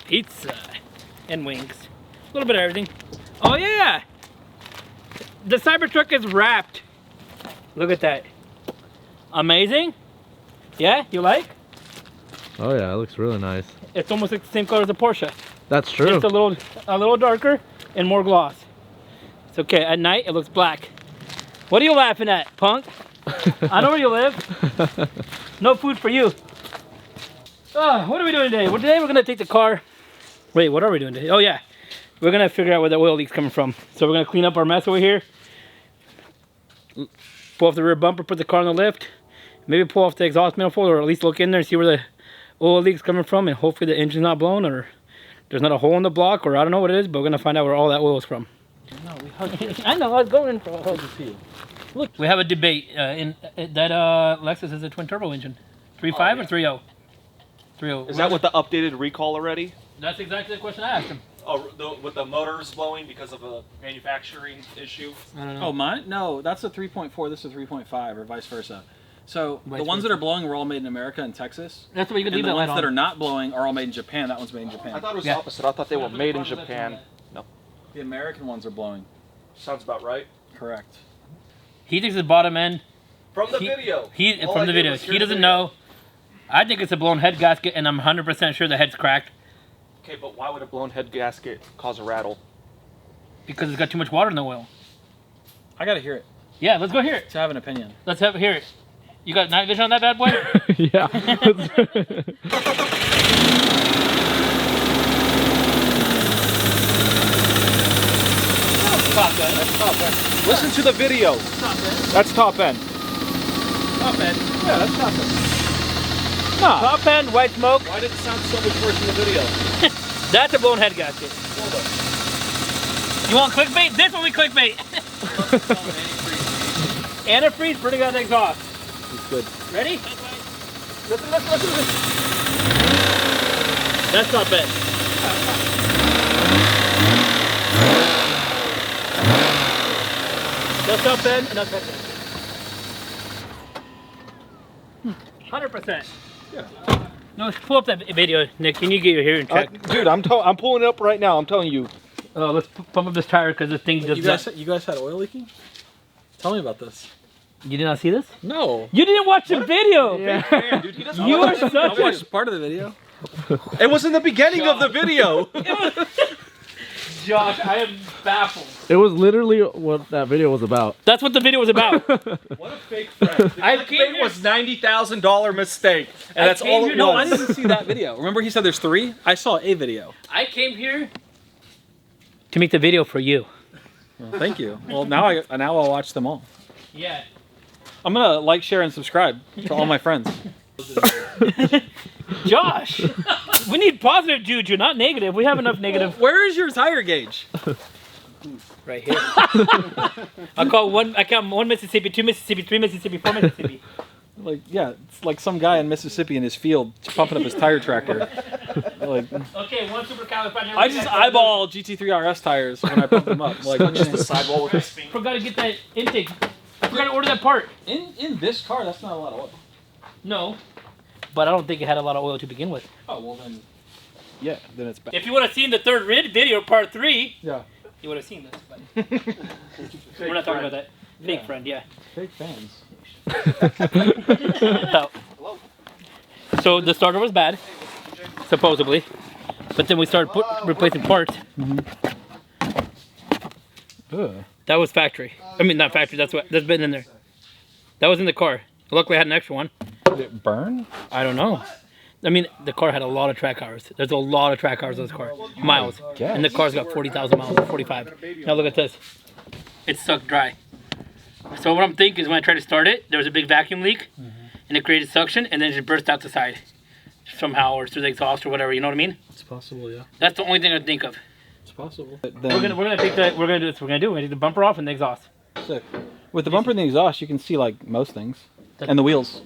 Pizza and wings. A little bit of everything. Oh yeah! The Cybertruck is wrapped. Look at that. Amazing? Yeah, you like? Oh yeah, it looks really nice. It's almost like the same color as a Porsche. That's true. Just a little darker and more gloss. It's okay, at night it looks black. What are you laughing at, punk? I know where you live. No food for you. What are we doing today? Well, today we're gonna take the car. Wait, what are we doing today? Oh yeah, we're gonna figure out where the oil leak's coming from. So we're gonna clean up our mess over here. Pull off the rear bumper, put the car on the lift. Maybe pull off the exhaust manifold, or at least look in there and see where the oil leak's coming from, and hopefully the engine's not blown, or there's not a hole in the block, or I don't know what it is, but we're gonna find out where all that oil is from. No, we hugged you. I know, I was going for a hug. You. Look, we have a debate. That Lexus is a twin turbo engine. 3.5 or 3.0? 3.0. Is that with the updated recall already? That's exactly the question I asked him. Oh, with the motors blowing because of a manufacturing issue? I don't know. Oh, mine? No, that's a 3.4. This is a 3.5, or vice versa. So Vice the ones versa. that are blowing were all made in America and Texas. That's what you could leave And the that light ones on. that are not blowing are all made in Japan. That one's made in I Japan. thought it was Yeah. the opposite. I thought they were made in Japan. No. The American ones are blowing. Sounds about right. Correct. He thinks it's bottom end. From the He- video. All I From the did video. was hear He the doesn't video. know. I think it's a blown head gasket, and I'm 100% sure the head's cracked Okay, but why would a blown head gasket cause a rattle? because it's got too much water in the oil. I gotta hear it Yeah, let's go hear it. to have an opinion. Let's hear it. You got night vision on that bad boy? Yeah. Top end. That's top end. Listen to the video. Top end. That's top end. Top end. Yeah, that's top end. Top end, white smoke. Why did it sound so much worse in the video? That's a blown head gasket. Hold up. You want clickbait? This will be clickbait. Antifreeze burning out the exhaust. It's good. Ready? Listen. That's top end. That's top end, and that's top end. 100%. Yeah. No, pull up that video, Nick. Can you get your hearing check? Dude, I'm pulling it up right now. I'm telling you. Let's pump up this tire because this thing does You guys had oil leaking? Tell me about this. You did not see this? No. You didn't watch the video. Yeah. Man, dude, he doesn't You are watch it. I such a... watched part of the video. It was in the beginning of the video. Josh, I am baffled. It was literally what that video was about. That's what the video was about. What a fake friend. The I clickbait came here- was $90,000 mistake, and I that's came all here- it No, was. I didn't see that video. Remember he said there's 3? I saw a video. I came here to make the video for you. Well, thank you. Well, now I'll watch them all. Yeah. I'm gonna like, share, and subscribe to all my friends. Josh, we need positive juju, not negative. We have enough negative Where is your tire gauge? right here. I count 1 Mississippi, 2 Mississippi, 3 Mississippi, 4 Mississippi. Like, yeah, it's like some guy in Mississippi in his field pumping up his tire tractor. Like, Okay, 1 supercalifragilistic. I just eyeball GT3RS tires when I pump them up. Like, Just the sidewall with his feet. Forgot to get that intake. I forgot to order that part. in this car, that's not a lot of oil. No, but I don't think it had a lot of oil to begin with. Oh well, then. Yeah, then it's bad. If you would have seen the third video, part 3, Yeah. you would have seen this. But we're not talking about that. Fake Yeah. friend, yeah. Fake fans. So the starter was bad, supposedly, but then we started replacing parts. Ugh. That was factory. I mean, not factory. That's been in there. That was in the car. Luckily, I had an extra one. Did it burn? I don't know. I mean, the car had a lot of track hours. There's a lot of track hours on this car, miles, and the car's got 40,000 miles, 45. Now look at this. It's sucked dry. So what I'm thinking is when I tried to start it, there was a big vacuum leak, and it created suction, and then it just burst out the side somehow, or through the exhaust or whatever. You know what I mean? It's possible, yeah. That's the only thing I think of. It's possible. We're gonna take the we're gonna take the bumper off and the exhaust. Sick. With the bumper and the exhaust, you can see like most things, and the wheels.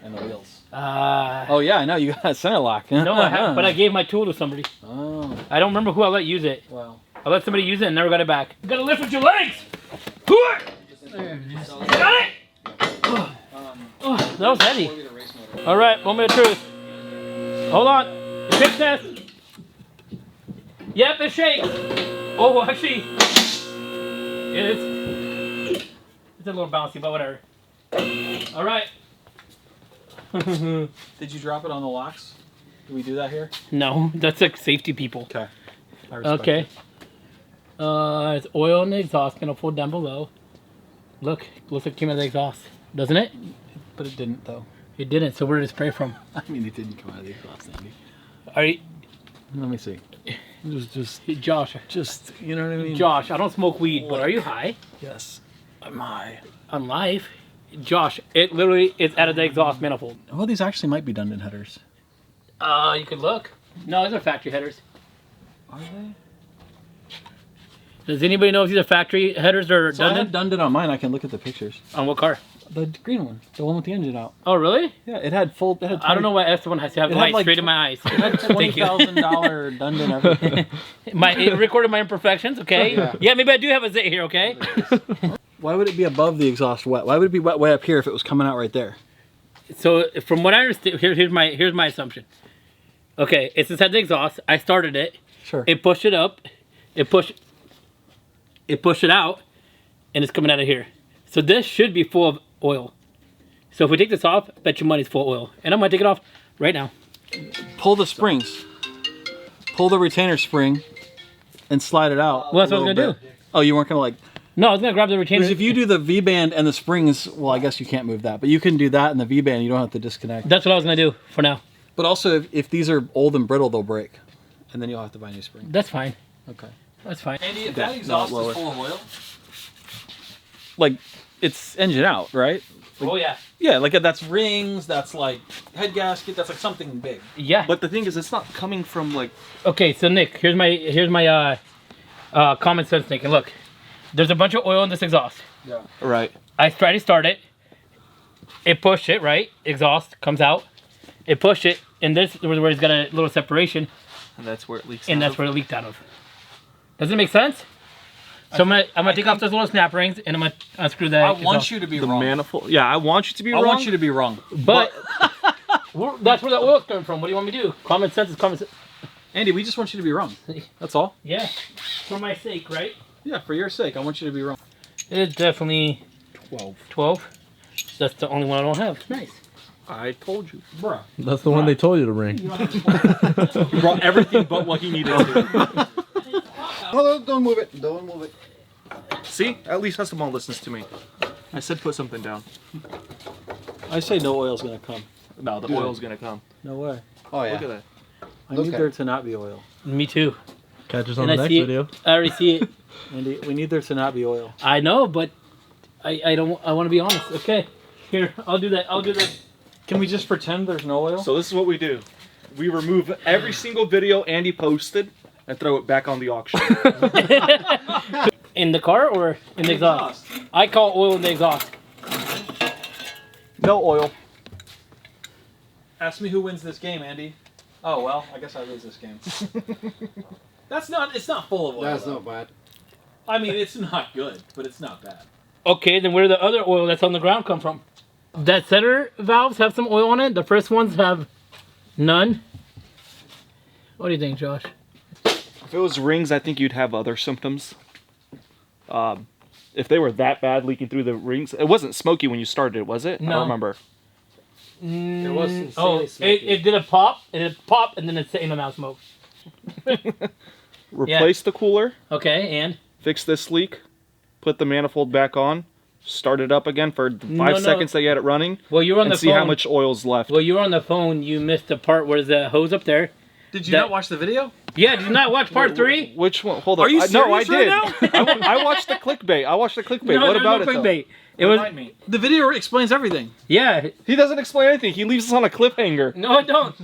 And the wheels. Oh yeah, I know you got a center lock. No, I haven't, but I gave my tool to somebody. Oh. I don't remember who I let use it. Wow. I let somebody use it and never got it back. You gotta lift with your legs! Got it? Oh, that was heavy. Alright, moment of truth. Hold on. Pit test. Yep, it shakes. Oh, actually, it is. It's a little bouncy, but whatever. All right. Did you drop it on the locks? Do we do that here? No, that's like safety people. Okay. I respect Okay. it. It's oil in the exhaust manifold down below. Look, looks like it came out of the exhaust, doesn't it? But it didn't, though. It didn't. So where did it spray from? I mean, it didn't come out of the exhaust, Andy. Are you, Let me see. Just, Josh? you know what I mean? Josh, I don't smoke weed, but are you high Yes. I'm high. on life? Josh, it literally is out of the exhaust manifold. Well, these actually might be Dundon headers. You could look. No, these are factory headers. Are they? Does anybody know if these are factory headers or So I had Dundon? Dundon on mine. I can look at the pictures. On what car? The green one. The one with the engine out. Oh, really? Yeah, it had full... It had I don't know why S1 has to have It had light like straight in my eyes. It had Thank you. $20,000 Dundon everything. It recorded my imperfections, okay? Yeah. Yeah, maybe I do have a zit here, okay? Why would it be above the exhaust wet? Why would it be wet way up here if it was coming out right there? So from what I understand, here's my assumption. Okay, it's inside the exhaust. I started it. Sure. It pushed it up. It pushed it out, and it's coming out of here. So this should be full of oil. So if we take this off, I bet your money's full of oil. And I'm gonna take it off right now. Pull the springs. Pull the retainer spring and slide it out. Well, that's what I was a gonna little bit. Oh, you weren't gonna like... No, I was gonna grab the retainer. Because if you do the V-band and the springs, well, I guess you can't move that. But you can do that in the V-band. You don't have to disconnect. That's what I was gonna do for now. But also, if these are old and brittle, they'll break. And then you'll have to buy new springs. That's fine. Okay. That's fine. Andy, if that exhaust is full of oil, like, it's engine out, right? Oh yeah. Yeah, like that's rings, that's like head gasket, that's like something big. Yeah. But the thing is, it's not coming from like. Okay, so Nick, here's my common sense thinking. Look, there's a bunch of oil in this exhaust. Yeah. Right. I tried to start it. It pushed it, right? Exhaust comes out. It pushed it, and this was where it's got a little separation, And that's where it leaks. and that's where it leaked out of. Does it make sense? So I'm gonna take off those little snap rings, and I'm gonna unscrew that. I want you to be the wrong. manifold. Yeah, I want you to be I wrong. want you to be wrong. But that's where the oil's coming from. What do you want me to do? Common sense is common sense. Andy, we just want you to be wrong. That's all. Yeah, for my sake, right? Yeah, for your sake, I want you to be wrong. It's definitely 12. That's the only one I don't have. Nice. I told you. Bruh. That's the one they told you to bring. He brought everything but what he needed to. Oh, don't move it. Don't move it. See? At least Esteban listens to me. I said put something down. I say no oil's gonna come. No, the oil's gonna come. No way. Oh yeah. Look at that. I Look need at there it. to not be oil. Me too. Catch us on And the I next see video. it. I already see it. Andy, we need there to not be oil. I know, but I don't. I want to be honest. Okay, here I'll do that. I'll do that. Can we just pretend there's no oil? So this is what we do. We remove every single video Andy posted and throw it back on the auction. In the car or in the exhaust? I call oil in the exhaust. No oil. Ask me who wins this game, Andy. Oh well, I guess I lose this game. It's not full of oil. That's though. not bad. I mean, it's not good, but it's not bad. Okay, then where did the other oil that's on the ground come from? That center valves have some oil on it. The first ones have none. What do you think, Josh? If it was rings, I think you'd have other symptoms. If they were that bad leaking through the rings, it wasn't smoky when you started, was it? I No. don't remember. It was insanely Oh, smoky. it did a pop, and it popped, and then it's in the mouth smoke. Replace the cooler, Okay, and fix this leak, put the manifold back on, start it up again for the No, 5 no. seconds that you had it running, well, you were on and the see phone. how much oil's left. Well, you were on the phone. You missed the part where the hose up there. Did you that- not watch the video? Yeah, did you not watch part 3? Which one? Hold on. Are you No, I serious did. right I watched the clickbait. I watched the clickbait. No, What there's about no it though? clickbait. It was Remind me. The video explains everything. yeah. He doesn't explain anything. He leaves us on a cliffhanger. No, I don't.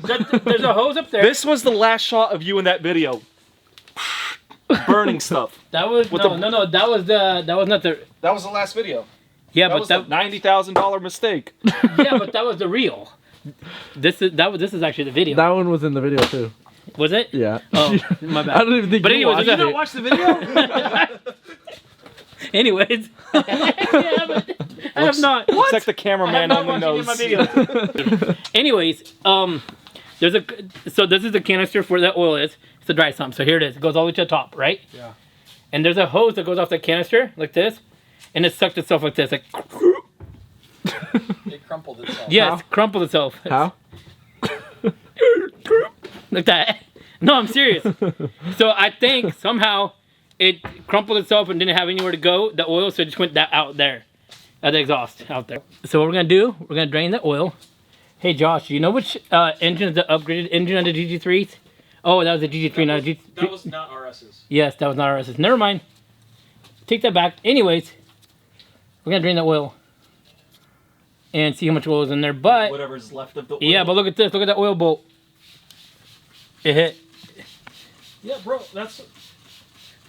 There's a hose up there. This was the last shot of you in that video. Burning stuff. That was With no, the- no, no. That was not the. That was the last video. Yeah, That but was that a $90,000 mistake. yeah, but that was the reel. This is actually the video. That one was in the video too. Was it? Yeah. Oh, my I bad. don't even think But you anyways, watched you it. Watch the video? Anyways, yeah, but I have not. Looks like the I have cameraman not only watched any of knows. my videos. Anyways, There's a so this is the canister for the oil is. It's a dry sump. So here it is. It goes all the way to the top, right? Yeah. And there's a hose that goes off the canister like this, and it sucked itself like this, like. It crumpled itself. Yes, crumpled itself. How? Like that. No, I'm serious. So I think somehow it crumpled itself and didn't have anywhere to go, the oil, so it just went that out there. At the exhaust out there. So what we're gonna do, we're gonna drain the oil. Hey Josh, do you know which engine is the upgraded engine on the GT3s? Oh, that was the GT3, not a GT3. That was not RS's. Yes, that was not RS's. Never mind. Take that back. Anyways, we're gonna drain the oil and see how much oil is in there. But Whatever's left of the oil. yeah, but look at this. Look at that oil bolt. It hit. Yeah, bro, that's...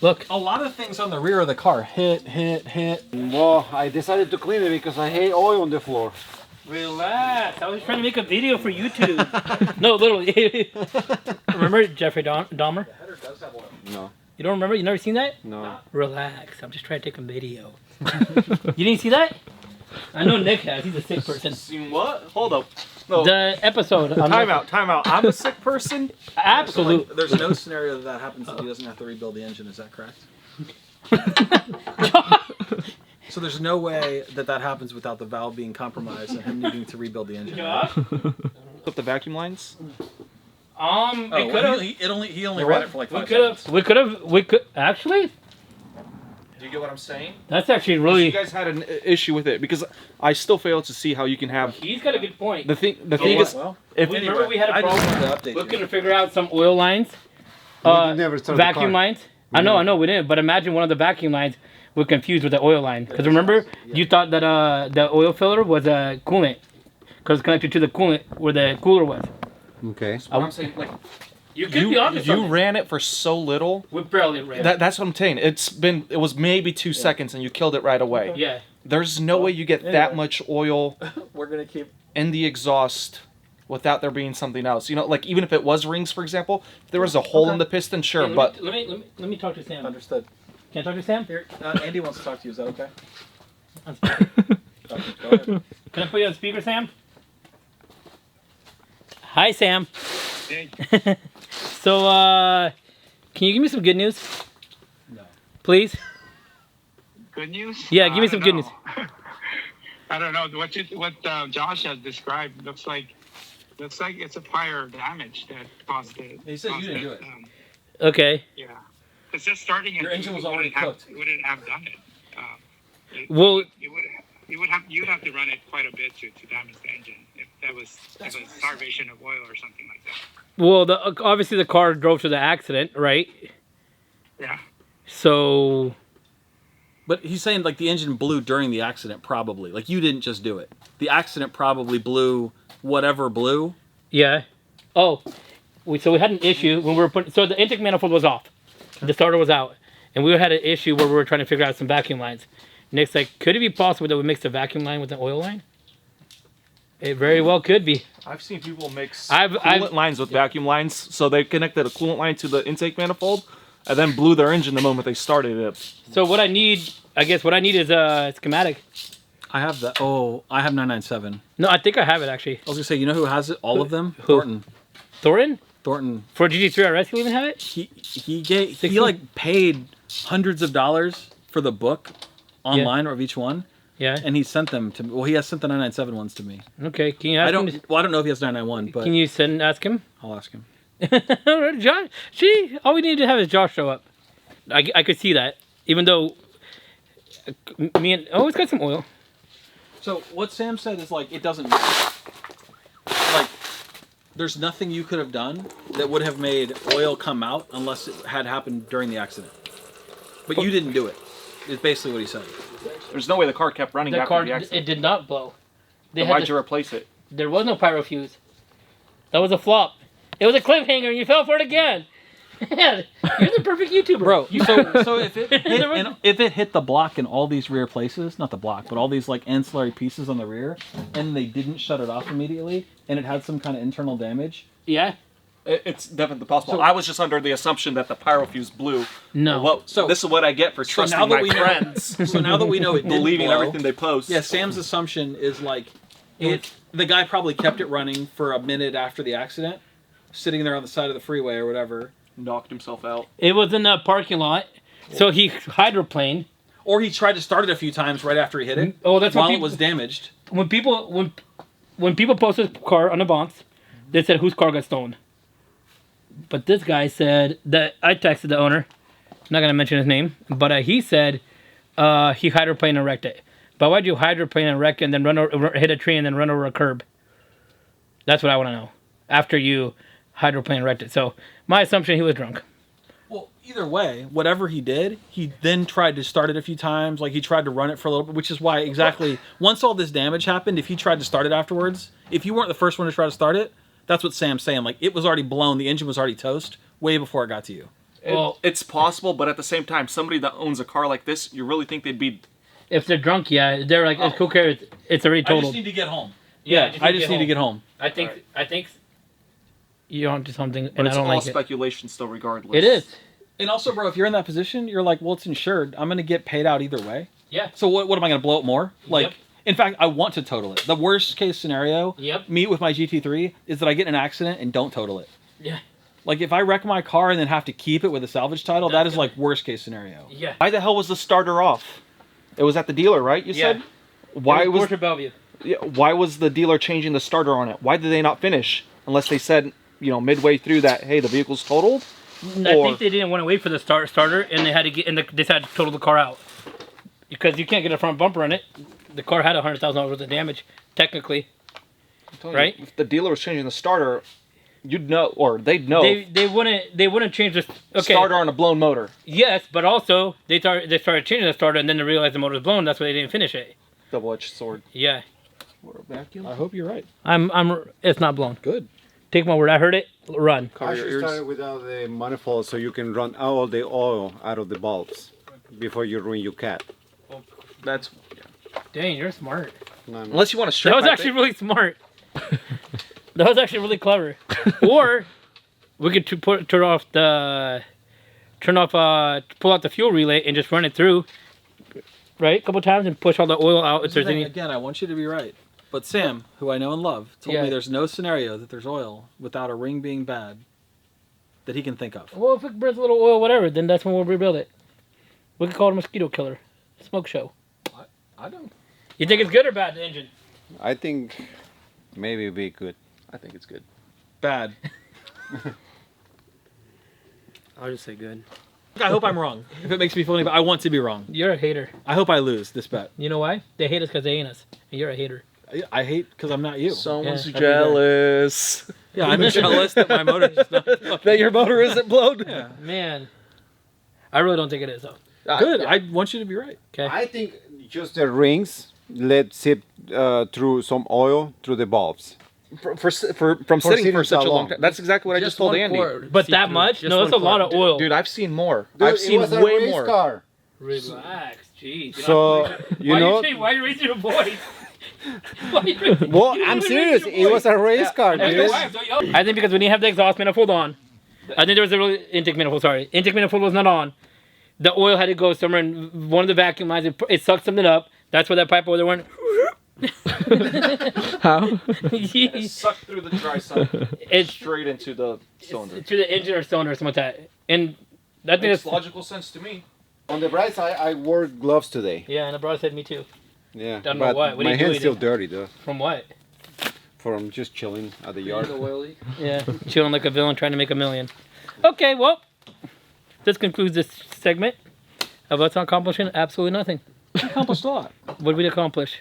Look. A lot of things on the rear of the car hit. Well, I decided to clean it because I hate oil on the floor. Relax. I was trying to make a video for YouTube. No, literally. Remember Jeffrey Dahmer? The header does have oil. No. You don't remember? You never seen that? No. Relax. I'm just trying to take a video. You didn't see that? I know Nick has. He's a sick person. Seen what? Hold up. No. The episode. Time out. I'm a sick person. Absolutely. So, like, there's no scenario that happens that he doesn't have to rebuild the engine, is that correct? So there's no way that happens without the valve being compromised and him needing to rebuild the engine. Yeah. Put the vacuum lines. It could have. He only ran it for like 5 seconds. We could actually. Do you get what I'm saying? That's actually really. You guys had an issue with it because I still fail to see how you can have He's got a good point. the thing is Well, if Remember we had a I just problem wanted to update looking you. to figure out some oil lines, never started the vacuum car. lines. I know we didn't. But imagine one of the vacuum lines we're confused with the oil line. Because remember, you thought that the oil filler was a coolant, because it's connected to the coolant where the cooler was. Okay. what I'm saying, like You could be honest. you ran it for so little. We barely ran. That's what I'm saying. It was maybe 2 seconds and you killed it right away. Yeah. There's no way you get that much oil We're gonna keep. in the exhaust without there being something else. You know, like even if it was rings, for example, if there was a hole in the piston, sure, Hey, but let me talk to Sam. Understood. Can I talk to Sam? Here, Andy wants to talk to you. Is that okay? Go ahead. Can I put you on speaker, Sam? Hi, Sam. Hey. So, can you give me some good news? No. Please? Good news? Yeah, give me some good news. I don't know what Josh has described. Looks like it's a prior damage that caused it. He said you didn't do it. Okay. Yeah, it's just starting. Your engine was already cooked. Wouldn't have done it. Well, You'd have to run it quite a bit to damage the engine if that was starvation of oil or something like that. well, obviously the car drove to the accident, right? Yeah. So, But he's saying like the engine blew during the accident, probably. Like you didn't just do it. The accident probably blew whatever blew. yeah. Oh, so we had an issue when we were putting. So the intake manifold was off, the starter was out, and we had an issue where we were trying to figure out some vacuum lines. Nick's like, could it be possible that we mix the vacuum line with the oil line? It very well could be. I've seen people mix I've- coolant lines with vacuum lines, so they connected a coolant line to the intake manifold, and then blew their engine the moment they started it. So what I need, I guess, is a schematic. I have that. Oh, I have 997. No, I think I have it actually. I was gonna say, you know who has it? All of them. Who? Thornton? Thornton. For GT3RS, you even have it? He like paid hundreds of dollars for the book online of each one, Yeah. and he sent them to me. Well, he has sent the 997 ones to me. Okay. Can you ask I don't. him? Well, I don't know if he has 991, but Can you ask him? I'll ask him. Josh, see, all we need to have is Josh show up. I could see that, even though it's got some oil. So what Sam said is like it doesn't matter. Like there's nothing you could have done that would have made oil come out unless it had happened during the accident. But you didn't do it. Is basically what he said. There's no way the car kept running The after car, the accident. it did not blow. Then why'd you replace it? There was no pyro fuse. That was a flop. It was a cliffhanger, and you fell for it again. Yeah, you're the perfect YouTuber, Bro, You, so if it hit, if it hit the block in all these rear places, not the block, but all these like ancillary pieces on the rear, and they didn't shut it off immediately, and it had some kind of internal damage. yeah. It's definitely possible. So- I was just under the assumption that the pyro fuse blew. No. Well, So- this is what I get for trusting now that my we know- friends, So now that we know it didn't believing blow, everything they post. yeah, Sam's assumption is like, the guy probably kept it running for a minute after the accident, sitting there on the side of the freeway or whatever. Knocked himself out. It was in the parking lot, so he hydroplaned. Or he tried to start it a few times right after he hit it. Oh, that's while what it was damaged. When people posted his car on the Bonks, they said whose car got stolen. But this guy said that I texted the owner. I'm not gonna mention his name, but he said he hydroplaned and wrecked it. But why'd you hydroplane and wreck it and then hit a tree and then run over a curb? That's what I want to know. After you hydroplane and wrecked it. So my assumption he was drunk. Well, either way, whatever he did, he then tried to start it a few times. Like he tried to run it for a little bit, which is why exactly once all this damage happened, if he tried to start it afterwards, if you weren't the first one to try to start it, that's what Sam's saying. Like it was already blown, the engine was already toast way before it got to you. Well, It's possible, but at the same time, somebody that owns a car like this, you really think they'd be... if they're drunk, yeah, they're like, who cares? It's already I just totaled. need to get home. Yeah, I just need to get home. I think you're onto something, But and I it's don't all like it. speculation still regardless. It is. And also, bro, if you're in that position, you're like, well, it's insured. I'm going to get paid out either way. Yeah. So what am I going to blow it more? Like, Yep. in fact, I want to total it. The worst case scenario, Yep. me with my GT3, is that I get in an accident and don't total it. Yeah. Like, if I wreck my car and then have to keep it with a salvage title, that is like worst case scenario. Yeah. Why the hell was the starter off? It was at the dealer, right? You Yeah. said? Why was Porsche Bellevue? why was the dealer changing the starter on it? Why did they not finish? Unless they said, midway through that, hey, the vehicle's totaled? I think they didn't want to wait for the starter, and they had to they decided to total the car out because you can't get a front bumper on it. The car had $100,000 worth of damage, technically. Right? If the dealer was changing the starter, you'd know, or they'd know. They wouldn't change the Starter on a blown motor. Yes, but also they started changing the starter, and then they realized the motor was blown. That's why they didn't finish it. Double-edged sword. Yeah, I hope you're right. It's not blown. Good. Take my word. I heard it. Run. I should start without the manifold so you can run all the oil out of the bulbs before you ruin your cat. That's Dang, you're smart. No, no. unless you want to strip. That was actually really smart. That was actually really clever. Or we could pull out the fuel relay and just run it through, right? A couple times and push all the oil out if there's any. Again, I want you to be right. But Sam, who I know and love, told Yeah. me there's no scenario that there's oil without a ring being bad that he can think of. Well, if it burns a little oil, whatever, then that's when we'll rebuild it. We could call it a mosquito killer. Smoke show. I don't. You think it's good or bad, the engine? I think maybe it'd be good. I think it's good. Bad. I'll just say good. I hope I'm wrong. If it makes me feel any better, I want to be wrong. You're a hater. I hope I lose this bet. You know why? They hate us because they ain't us. And you're a hater. I hate because I'm not you. Someone's Yeah. jealous. Yeah, I'm jealous that my motor is not. That your motor isn't blown. Yeah. Man. I really don't think it is, though. Good. I want you to be right. Okay. I think just the rings let sip through some oil through the bulbs. From sitting for such a long long. time. That's exactly what I just told Andy. But that much? No, that's a lot of oil. Dude, I've seen more. Dude, I've seen it was a way race more. car. Relax. Jeez. So, you know... Why are you raising your voice? Why are you raising- Well, you I'm raising serious. your It voice? was a race car, dude. I think because we didn't have the exhaust manifold on. I think there was a really intake manifold. Sorry, intake manifold was not on. The oil had to go somewhere in one of the vacuum lines. It sucked something up. That's where that pipe over there went. How? It sucked through the dry sump It's straight into the cylinder. to the engine or cylinder or something like that. And I think Makes that's logical sense to me. On the bright side, I wore gloves today. yeah. And the brother said me too. Yeah, Don't know but what. What do my you do hand's with still it? dirty, though. From what? From just chilling at the yard. Yeah, chilling like a villain trying to make $1 million. Okay, well, this concludes this segment of us accomplishing absolutely nothing. We accomplished a lot. What did we accomplish?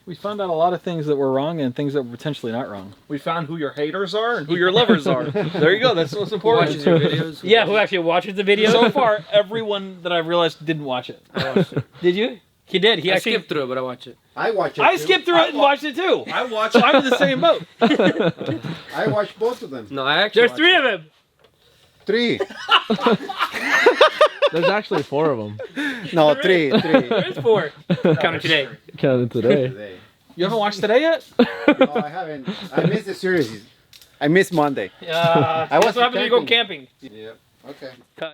We found out a lot of things that were wrong and things that were potentially not wrong. We found who your haters are and who your lovers are. There you go. That's what's important. Watches your videos. Yeah, who actually watches the video? So far, everyone that I've realized didn't watch it. I watched it. Did you? He did. He I actually. skipped through it, but I watched it. I watched it. I too. skipped through it and watched it too. I watched. So I'm in the same boat. I watched both of them. No, I actually. There's 3 of them. 3. There's actually 4 of them. No, 3. 3. There's 4. Counting today. Counted today. Today. You haven't watched today yet? No, I haven't. I missed the series. I missed Monday. That's what happens when you go camping. Yeah. Okay. Cut.